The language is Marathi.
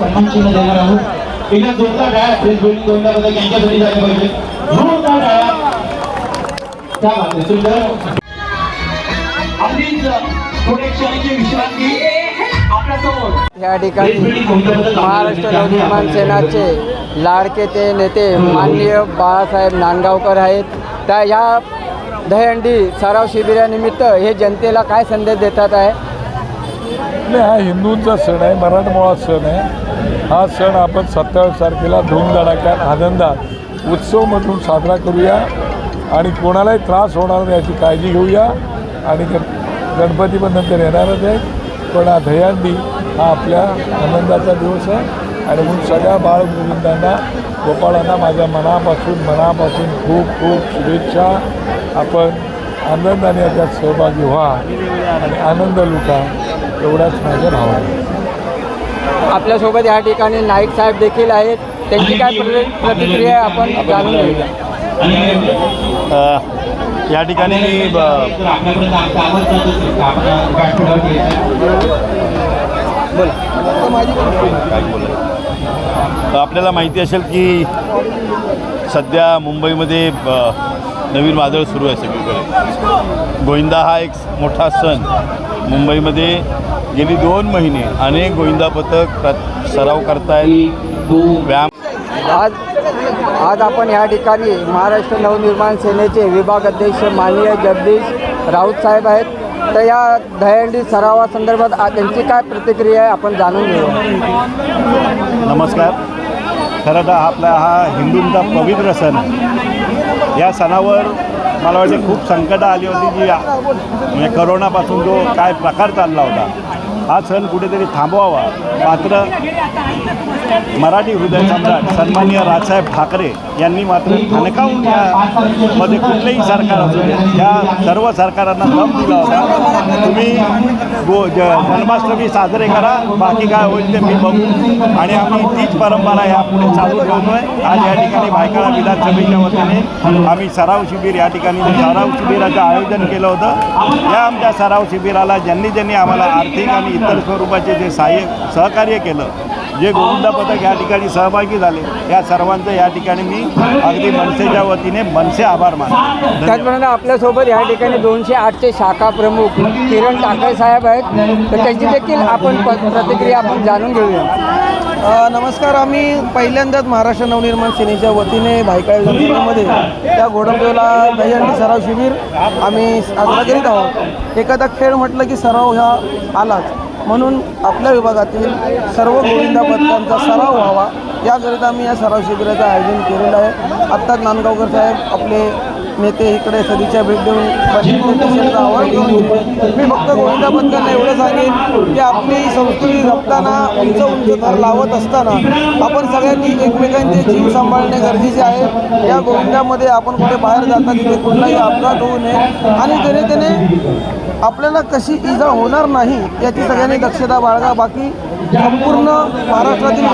सन्मान चिन्ह देणार आहोत। एकदा जोरदार टाळ्या प्रेस बिल्डिंग गोविंदा पथक यांच्यासाठी झाले पाहिजे। जोरदार टाळ्या। क्या बात है, सुंदर। अगदीच थोडे क्षणाची विश्रांती आपल्यासमोर। या ठिकाणी महाराष्ट्र नवनिर्माण सेनाचे लाडके ते नेते माननीय बाळासाहेब नांदगावकर आहेत। त्या या दहीहंडी सराव शिबिरानिमित्त हे जनतेला काय संदेश देतात आहे? हा हिंदूंचा सण आहे, मराठमोळा सण आहे। हा सण आपण 27 तारखेला धूमधडाक्यात आनंदात उत्सवमधून साजरा करूया आणि कोणालाही त्रास होणार नाही याची काळजी घेऊया। आणि गणपती पण नंतर येणारच आहे, पण हा दहीहंडी हा आपल्या आनंदाचा दिवस आहे। आणि म्हणून सगळ्या बाळगोविंदांना गोपाळांना माझ्या मनापासून खूप खूप शुभेच्छा। आपण आनंदाने याच्यात सहभागी व्हा आणि आनंद लुटा, एवढाच माझं भाव आहे। आपल्यासोबत या ठिकाणी नाईक साहेब देखील आहेत, त्यांची काय प्रतिक्रिया आपण जाणून घेऊया। या ठिकाणी आपल्याला माहिती असेल की सध्या मुंबईमध्ये नवीन वादळ सुरू आहे सगळीकडे। गोविंदा हा एक मोठा सण मुंबईमध्ये गेली 2 महिने अनेक गोविंदा पथक सराव करतायत, व्यायाम। आज आपण या ठिकाणी महाराष्ट्र नवनिर्माण सेनेचे विभाग अध्यक्ष माननीय जगदीश राऊत साहेब आहेत। तर या दहीहंडी सरावासंदर्भात त्यांची काय प्रतिक्रिया आहे आपण जाणून घेऊया। नमस्कार। खरं तर हा हिंदूंचा पवित्र सण आहे। या सणावर मला वाटते खूप संकटं आली होती जी म्हणजे करोनापासून जो काय प्रकार चालला होता, हा सण कुठेतरी थांबवावा। मात्र मराठी हृदय सम्राट सन्माननीय राजसाहेब ठाकरे यांनी मात्र ठणकावून यामध्ये कुठलेही सरकार असू दे, या सर्व सरकारांना दम दिला होता। तुम्ही जन्माष्टमी साजरे करा, बाकी काय होईल ते मी बघू। आणि आम्ही तीच परंपरा यापुढे चालू ठेवतो आहे। आज या ठिकाणी भायखळा विधानसभेच्या वतीने आम्ही सराव शिबिर या ठिकाणी सराव शिबिराचं आयोजन केलं होतं। या आमच्या सराव शिबिराला ज्यांनी आम्हाला आर्थिक आणि इतर स्वरूपाचे जे सहकार्य केलं, जे गोविंदा पथक या ठिकाणी सहभागी झाले, या सर्वांचं या ठिकाणी मी अगदी मनसेच्या वतीने मनसे आभार मानतो। त्याचप्रमाणे आपल्यासोबत या ठिकाणी 208चे शाखा प्रमुख किरण टाकळे साहेब आहेत, तर त्यांची देखील आपण प्रतिक्रिया आपण जाणून घेऊया। नमस्कार। आम्ही पहिल्यांदाच महाराष्ट्र नवनिर्माण सेनेच्या वतीने भायखळा विधानसभेमध्ये त्या घोडमदेवला दहीहंडी सराव शिबिर आम्ही साजरा करीत आहोत। एखादा खेळ म्हटलं की सराव हा आलाच, म्हणून आपल्या विभागातील सर्व गोविंदा पथकांचा सराव व्हावा याकरिता आम्ही या सराव शिबिराचं आयोजन केलेलं आहे। आत्ताच नांदगावकर साहेब आपले नेते इकडे सदिच्छा भेट देऊन पेशंटचं आवाहन घेऊन गेले। मी फक्त गोविंदा पथकांना एवढं सांगेन की आपली संस्कृती जपताना उंच थर लावत असताना आपण सगळ्यांनी एकमेकांचे जीव सांभाळणे गरजेचे आहे। या गोविंदामध्ये आपण कुठे बाहेर जाता तिथे कुठलाही अपघात होऊ नये आणि त्याने आपल्याला कशी इजा होणार नाही याची सगळ्यांनी दक्षता बाळगा। बाकी संपूर्ण महाराष्ट्रातील